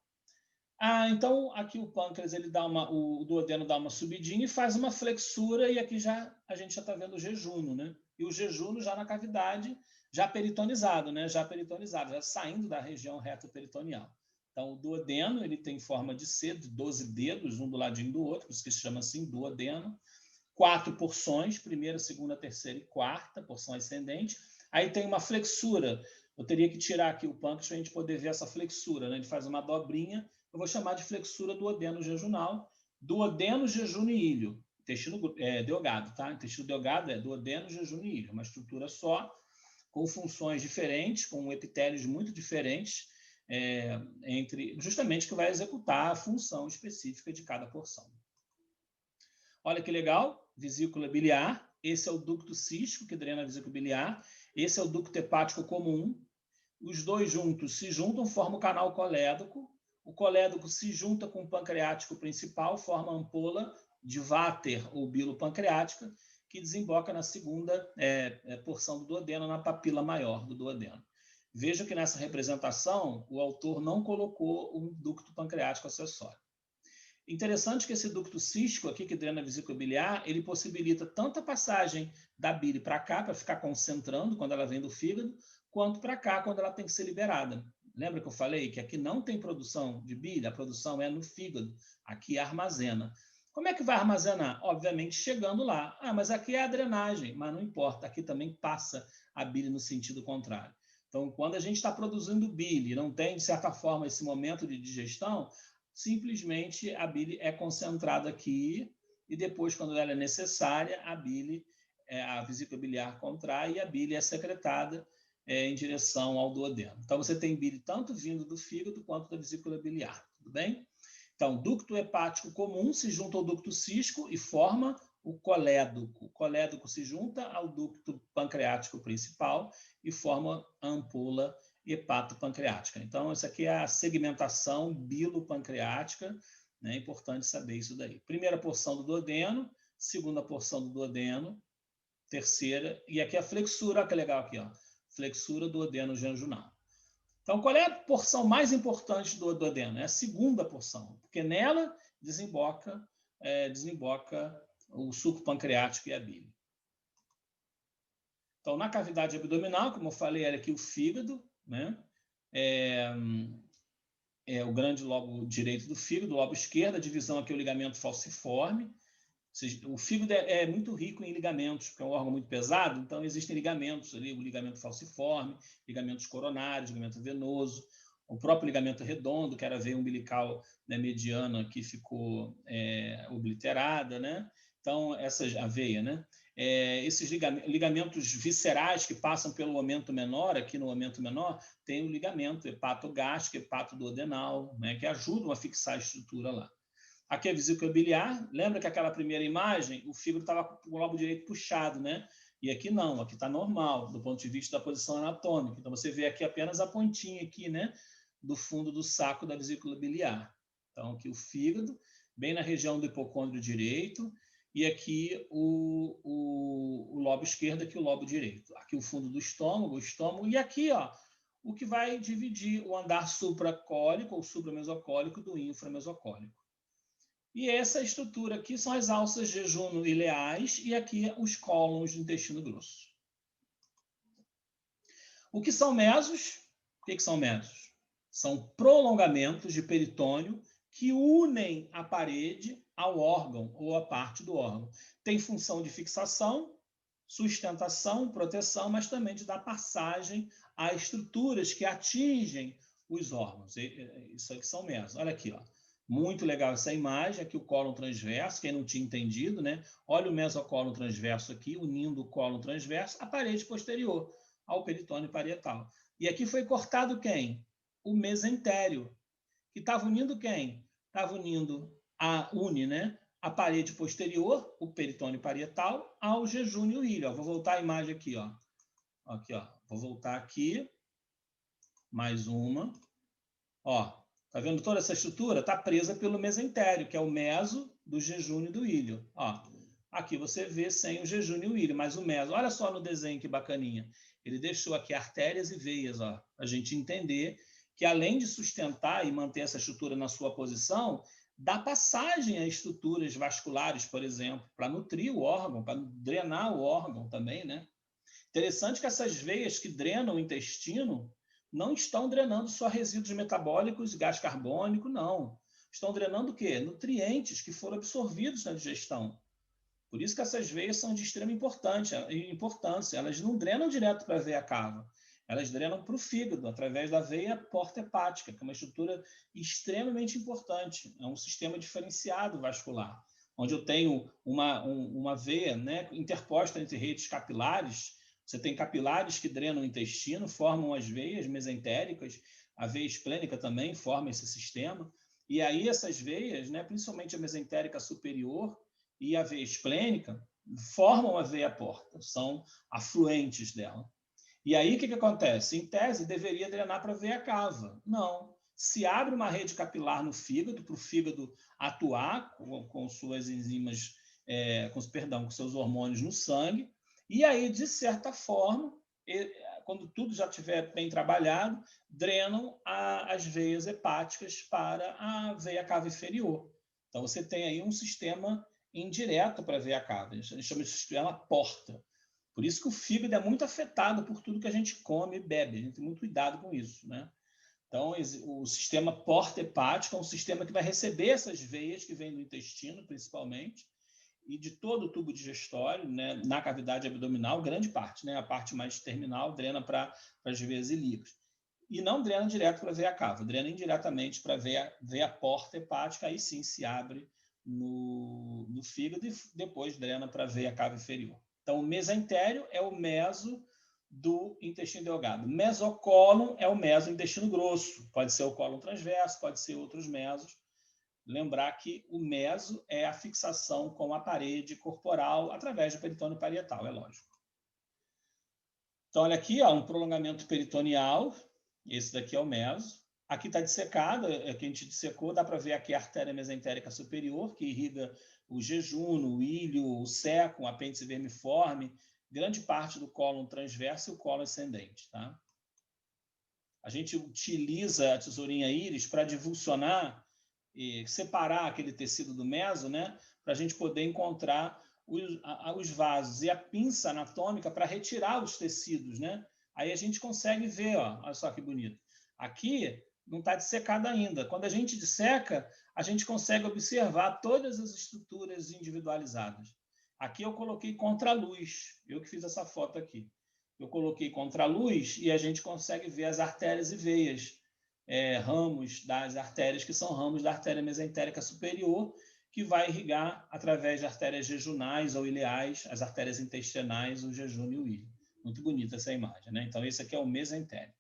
Então, aqui o pâncreas, o duodeno dá uma subidinha e faz uma flexura, e aqui a gente já está vendo o jejúnio, né? E o jejúnio já na cavidade, já peritonizado, né? Já saindo da região retoperitoneal. Então, o duodeno, ele tem forma de C, de 12 dedos, um do ladinho do outro, por isso que se chama assim, duodeno. 4 porções, primeira, segunda, terceira e quarta, porção ascendente. Aí tem uma flexura. Eu teria que tirar aqui o pâncreas para a gente poder ver essa flexura, né? Ele faz uma dobrinha. Eu vou chamar de flexura duodeno jejunal. Duodeno, jejum e ilho. Intestino delgado, tá? Intestino delgado é duodeno, jejum e ilho. Uma estrutura só, com funções diferentes, com epitélios muito diferentes, justamente que vai executar a função específica de cada porção. Olha que legal, vesícula biliar. Esse é o ducto cístico que drena a vesícula biliar. Esse é o ducto hepático comum. Os dois juntos se juntam, formam o canal colédoco. O colédoco se junta com o pancreático principal, forma a ampola de Vater ou bilo pancreática, que desemboca na segunda porção do duodeno, na papila maior do duodeno. Veja que nessa representação o autor não colocou um ducto pancreático acessório. Interessante que esse ducto cístico aqui, que drena a vesícula biliar, ele possibilita tanto a passagem da bile para cá, para ficar concentrando quando ela vem do fígado, quanto para cá, quando ela tem que ser liberada. Lembra que eu falei que aqui não tem produção de bile, a produção é no fígado, aqui armazena. Como é que vai armazenar? Obviamente chegando lá. Mas aqui é a drenagem, mas não importa, aqui também passa a bile no sentido contrário. Então, quando a gente está produzindo bile, não tem, de certa forma, esse momento de digestão, simplesmente a bile é concentrada aqui e depois, quando ela é necessária, a vesícula biliar contrai e a bile é secretada em direção ao duodeno. Então, você tem bile tanto vindo do fígado quanto da vesícula biliar, tudo bem? Então, ducto hepático comum se junta ao ducto cístico e forma o colédoco. O colédoco se junta ao ducto pancreático principal e forma a ampola hepatopancreática. Então, essa aqui é a segmentação bilopancreática, né? É importante saber isso daí. Primeira porção do duodeno, segunda porção do duodeno, terceira, e aqui a flexura, olha que legal aqui, ó, flexura duodeno jejunal. Então, qual é a porção mais importante do duodeno? É a segunda porção, porque nela desemboca o suco pancreático e a bile. Então, na cavidade abdominal, como eu falei, era aqui o fígado, né? O grande lobo direito do fígado, o lobo esquerdo, a divisão aqui é o ligamento falciforme. O fígado é muito rico em ligamentos, porque é um órgão muito pesado, então existem ligamentos ali, o ligamento falciforme, ligamentos coronários, ligamento venoso, o próprio ligamento redondo, que era a veia umbilical, né, mediana, que ficou obliterada, né? Então, a veia, né? Esses ligamentos viscerais que passam pelo aumento menor, aqui no aumento menor, tem o ligamento hepatogástrico, hepatoduodenal, né, que ajudam a fixar a estrutura lá. Aqui é a vesícula biliar. Lembra que aquela primeira imagem, o fígado estava com o lobo direito puxado, né? E aqui não, aqui está normal, do ponto de vista da posição anatômica. Então, você vê aqui apenas a pontinha aqui, né? do fundo do saco da vesícula biliar. Então, aqui o fígado, bem na região do hipocôndrio direito, e aqui o lobo esquerdo, aqui o lobo direito. Aqui o fundo do estômago, e aqui, ó, o que vai dividir o andar supracólico ou supramesocólico do inframesocólico. E essa estrutura aqui são as alças jejuno-ileais e aqui os cólons do intestino grosso. O que são mesos? O que são mesos? São prolongamentos de peritônio que unem a parede ao órgão ou a parte do órgão. Tem função de fixação, sustentação, proteção, mas também de dar passagem a estruturas que atingem os órgãos. Isso aqui são mesos. Olha aqui, ó. Muito legal essa imagem, aqui o cólon transverso, quem não tinha entendido, né? Olha o mesocólon transverso aqui, unindo o cólon transverso à parede posterior, ao peritônio parietal. E aqui foi cortado quem? O mesentério, que estava unindo quem? Estava unindo né? A parede posterior, o peritônio parietal, ao jejúnio ilho. Vou voltar a imagem aqui, ó. Aqui, ó. Vou voltar aqui. Mais uma. Ó. Tá vendo toda essa estrutura? Está presa pelo mesentério, que é o meso do jejúnio do ilho. Ó, aqui você vê sem o jejúnio e o ilho, mas o meso, olha só no desenho que bacaninha. Ele deixou aqui artérias e veias, ó, para a gente entender que além de sustentar e manter essa estrutura na sua posição, dá passagem a estruturas vasculares, por exemplo, para nutrir o órgão, para drenar o órgão também, né? Interessante que essas veias que drenam o intestino não estão drenando só resíduos metabólicos e gás carbônico, não. Estão drenando o quê? Nutrientes que foram absorvidos na digestão. Por isso que essas veias são de extrema importância. Elas não drenam direto para a veia cava. Elas drenam para o fígado, através da veia porta hepática, que é uma estrutura extremamente importante. É um sistema diferenciado vascular, onde eu tenho uma veia, né, interposta entre redes capilares. Você tem capilares que drenam o intestino, formam as veias mesentéricas, a veia esplênica também forma esse sistema. E aí essas veias, né, principalmente a mesentérica superior e a veia esplênica, formam a veia porta, são afluentes dela. E aí o que acontece? Em tese, deveria drenar para a veia cava. Não. Se abre uma rede capilar no fígado, para o fígado atuar com suas enzimas, com seus hormônios no sangue. E aí, de certa forma, quando tudo já estiver bem trabalhado, drenam as veias hepáticas para a veia cava inferior. Então, você tem aí um sistema indireto para a veia cava. A gente chama de sistema porta. Por isso que o fígado é muito afetado por tudo que a gente come e bebe. A gente tem muito cuidado com isso, né? Então, o sistema porta hepático é um sistema que vai receber essas veias que vêm do intestino, principalmente, e de todo o tubo digestório, né, na cavidade abdominal, grande parte, né, a parte mais terminal drena para as veias ilíacas. E não drena direto para a veia cava, drena indiretamente para a veia porta hepática, aí sim se abre no fígado e depois drena para a veia cava inferior. Então, o mesentério é o meso do intestino delgado. Mesocólon é o meso do intestino grosso. Pode ser o cólon transverso, pode ser outros mesos. Lembrar que o meso é a fixação com a parede corporal através do peritônio parietal, é lógico. Então, olha aqui, ó, um prolongamento peritoneal. Esse daqui é o meso. Aqui está dissecado, que a gente dissecou, dá para ver aqui a artéria mesentérica superior, que irriga o jejuno, o ilho, o seco, o apêndice vermiforme, grande parte do cólon transverso e o cólon ascendente. Tá? A gente utiliza a tesourinha íris para divulsionar e separar aquele tecido do meso, né, para a gente poder encontrar os vasos, e a pinça anatômica para retirar os tecidos, né? Aí a gente consegue ver, ó, olha só que bonito. Aqui não está dissecado ainda. Quando a gente disseca, a gente consegue observar todas as estruturas individualizadas. Aqui eu coloquei contra a luz, eu que fiz essa foto aqui. Eu coloquei contra a luz e a gente consegue ver as artérias e veias, ramos das artérias, que são ramos da artéria mesentérica superior, que vai irrigar através de artérias jejunais ou ileais, as artérias intestinais, o jejúnio e o ilho. Muito bonita essa imagem, né? Então, esse aqui é o mesentério.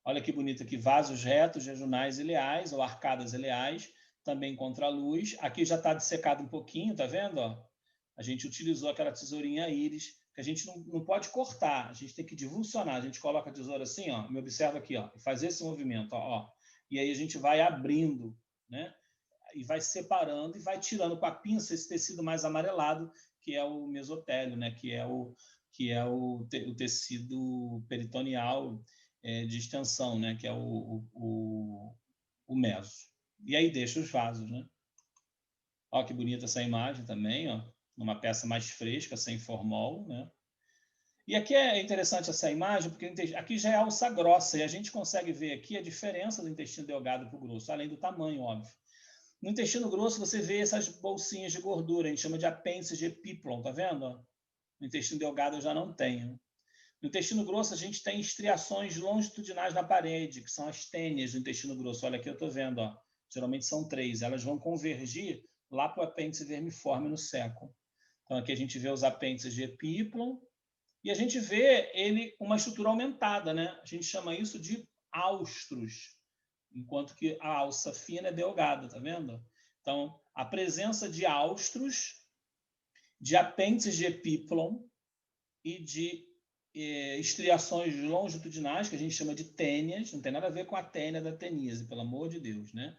Olha que bonito aqui, vasos retos, jejunais ileais ou arcadas ileais, também contra a luz. Aqui já está dissecado um pouquinho, tá vendo? Ó? A gente utilizou aquela tesourinha íris, que a gente não pode cortar, a gente tem que divulsionar. A gente coloca a tesoura assim, ó, me observa aqui, ó, e faz esse movimento, ó, e aí a gente vai abrindo, né? E vai separando e vai tirando com a pinça esse tecido mais amarelado, que é o mesotélio, né? Que é o tecido peritoneal de extensão, né? Que é o meso. E aí deixa os vasos, né? Ó, que bonita essa imagem também, ó, numa peça mais fresca, sem formol, né? E aqui é interessante essa imagem, porque aqui já é alça grossa, e a gente consegue ver aqui a diferença do intestino delgado para o grosso, além do tamanho, óbvio. No intestino grosso, você vê essas bolsinhas de gordura, a gente chama de apêndice de epíplon, tá vendo? No intestino delgado eu já não tenho. No intestino grosso, a gente tem estriações longitudinais na parede, que são as tênias do intestino grosso. Olha aqui, eu estou vendo, ó. Geralmente são 3. Elas vão convergir lá para o apêndice vermiforme no século. Então, aqui a gente vê os apêndices de epíplon e a gente vê ele uma estrutura aumentada, né? A gente chama isso de austros, enquanto que a alça fina é delgada, tá vendo? Então, a presença de austros, de apêndices de epíplon e de estriações longitudinais, que a gente chama de tênias, não tem nada a ver com a tênia da teníase, pelo amor de Deus, né?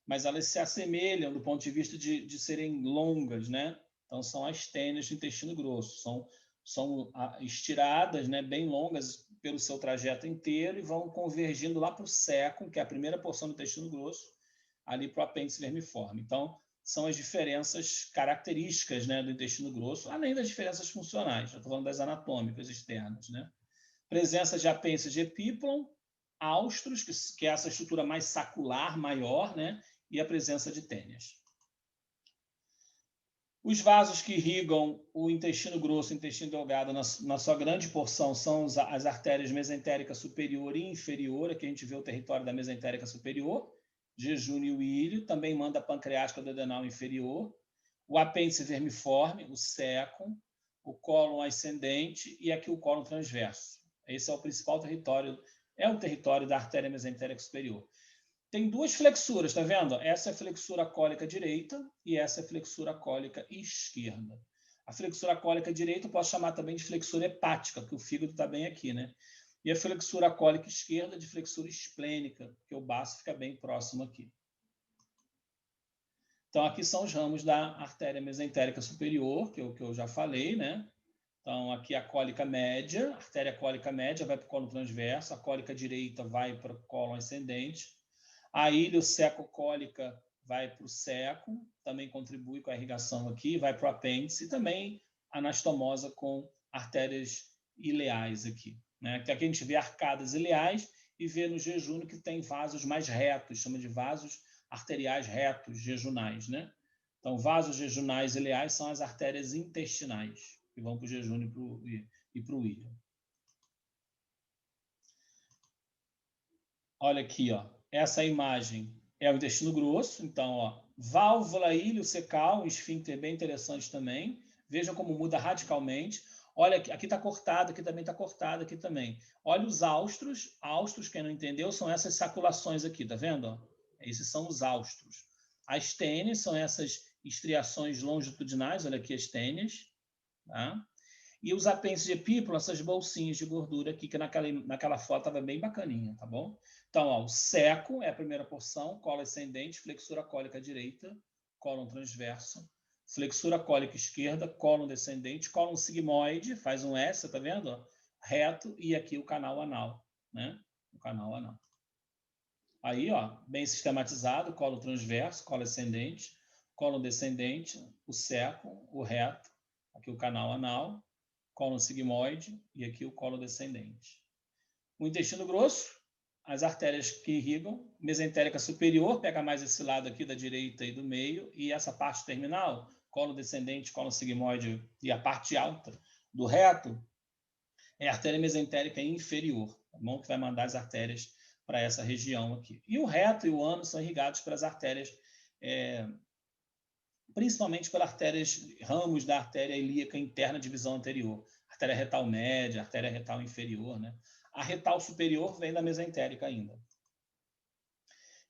Mas elas se assemelham do ponto de vista de serem longas, né? Então, são as tênias do intestino grosso, são estiradas, né, bem longas pelo seu trajeto inteiro e vão convergindo lá para o século, que é a primeira porção do intestino grosso, ali para o apêndice vermiforme. Então, são as diferenças características, né, do intestino grosso, além das diferenças funcionais. Já estou falando das anatômicas externas, né? Presença de apêndice de epíplon, austros, que é essa estrutura mais sacular, maior, né? E a presença de tênias. Os vasos que irrigam o intestino grosso e o intestino delgado, na sua grande porção, são as artérias mesentérica superior e inferior. Aqui a gente vê o território da mesentérica superior, jejúnio e ilho, também manda pancreática do adenal inferior, o apêndice vermiforme, o sécum, o cólon ascendente e aqui o cólon transverso. Esse é o principal território, é o território da artéria mesentérica superior. Tem duas flexuras, tá vendo? Essa é a flexura cólica direita e essa é a flexura cólica esquerda. A flexura cólica direita eu posso chamar também de flexura hepática, porque o fígado está bem aqui, né? E a flexura cólica esquerda de flexura esplênica, porque o baço fica bem próximo aqui. Então, aqui são os ramos da artéria mesentérica superior, que eu já falei, né? Então, aqui a cólica média, a artéria cólica média vai para o cólon transverso, a cólica direita vai para o cólon ascendente, a iliocecocólica vai para o seco, também contribui com a irrigação aqui, vai para o apêndice, e também anastomosa com artérias ileais aqui, né? Que aqui a gente vê arcadas ileais e vê no jejum que tem vasos mais retos, chama de vasos arteriais retos, jejunais, né? Então, vasos jejunais ileais são as artérias intestinais, que vão para o jejum e para o íleo. Olha aqui, ó. Essa imagem é o intestino grosso. Então, ó, válvula iliocecal, um esfíncter bem interessante também. Vejam como muda radicalmente. Olha, aqui está cortado, aqui também está cortado, aqui também. Olha os austros. Austros, quem não entendeu, são essas saculações aqui, tá vendo? Ó? Esses são os austros. As tênias são essas estriações longitudinais, olha aqui as tênias, tá? E os apêndices de epíplon, essas bolsinhas de gordura aqui, que naquela foto estava bem bacaninha, tá bom? Então, ó, o seco é a primeira porção, colo ascendente, flexura cólica direita, cólon transverso, flexura cólica esquerda, cólon descendente, cólon sigmoide, faz um S, tá vendo? Ó? Reto, e aqui o canal anal, né? O canal anal. Aí, ó, bem sistematizado, colo transverso, colo ascendente, colo descendente, o seco, o reto, aqui o canal anal, colo sigmoide e aqui o colo descendente. O intestino grosso, as artérias que irrigam, mesentérica superior, pega mais esse lado aqui da direita e do meio, e essa parte terminal, colo descendente, colo sigmoide e a parte alta do reto, é a artéria mesentérica inferior, tá bom? Que vai mandar as artérias para essa região aqui. E o reto e o ânus são irrigados pelas artérias, principalmente pelas artérias, ramos da artéria ilíaca interna de visão anterior. Artéria retal média, artéria retal inferior, né? A retal superior vem da mesentérica ainda.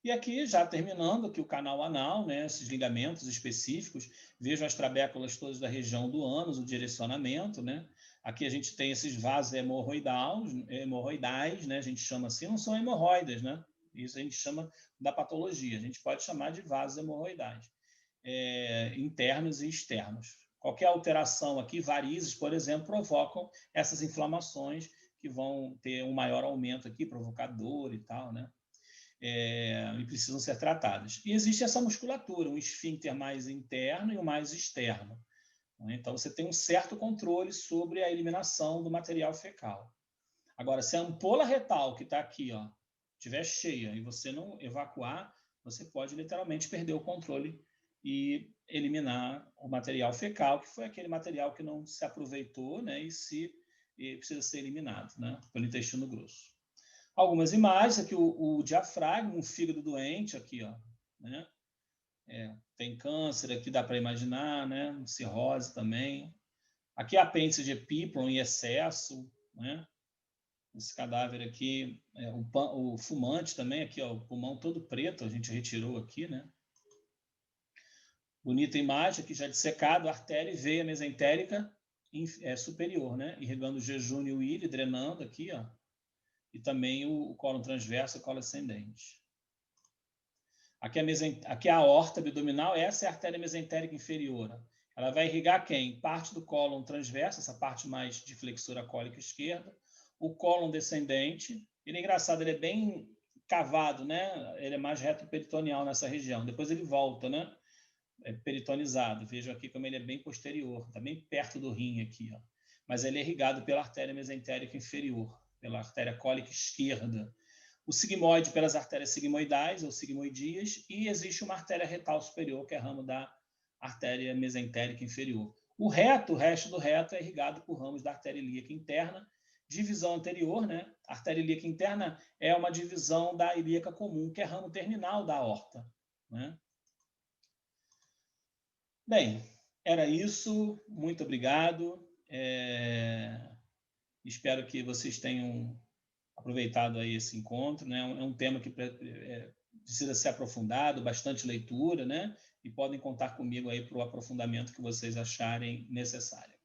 E aqui, já terminando aqui o canal anal, né? Esses ligamentos específicos, vejam as trabéculas todas da região do ânus, o direcionamento, né? Aqui a gente tem esses vasos hemorroidais, né? A gente chama assim, não são hemorroidas, né? Isso a gente chama da patologia. A gente pode chamar de vasos hemorroidais, internos e externos. Qualquer alteração aqui, varizes, por exemplo, provocam essas inflamações que vão ter um maior aumento aqui, provocar dor e tal, né? E precisam ser tratadas. E existe essa musculatura, um esfíncter mais interno e um mais externo. Então, você tem um certo controle sobre a eliminação do material fecal. Agora, se a ampola retal que está aqui estiver cheia e você não evacuar, você pode literalmente perder o controle e eliminar o material fecal, que foi aquele material que não se aproveitou, né, e precisa ser eliminado, né, pelo intestino grosso. Algumas imagens, aqui o diafragma, um fígado doente, aqui, né? Tem câncer, aqui dá para imaginar, né? Cirrose também. Aqui apêndice de Epíplon em excesso, né? Esse cadáver aqui, o fumante também, aqui, o pulmão todo preto, a gente retirou aqui, né? Bonita imagem aqui, já dissecado, artéria e veia mesentérica superior, né? Irrigando o jejum e o ilho, drenando aqui, e também o cólon transverso e o cólon ascendente. Aqui é a aorta abdominal, essa é a artéria mesentérica inferior. Ela vai irrigar quem? Parte do cólon transverso, essa parte mais de flexura cólica esquerda, o cólon descendente. Ele é engraçado, ele é bem cavado, né? Ele é mais retroperitoneal nessa região. Depois ele volta, né? É peritonizado. Vejam aqui como ele é bem posterior, está bem perto do rim aqui, Mas ele é irrigado pela artéria mesentérica inferior, pela artéria cólica esquerda. O sigmoide pelas artérias sigmoidais ou sigmoidias, e existe uma artéria retal superior, que é ramo da artéria mesentérica inferior. O resto do reto é irrigado por ramos da artéria ilíaca interna. Divisão anterior, né? A artéria ilíaca interna é uma divisão da ilíaca comum, que é ramo terminal da aorta, né? Bem, era isso. Muito obrigado. Espero que vocês tenham aproveitado aí esse encontro, né? É um tema que precisa ser aprofundado, bastante leitura, né? E podem contar comigo aí para o aprofundamento que vocês acharem necessário.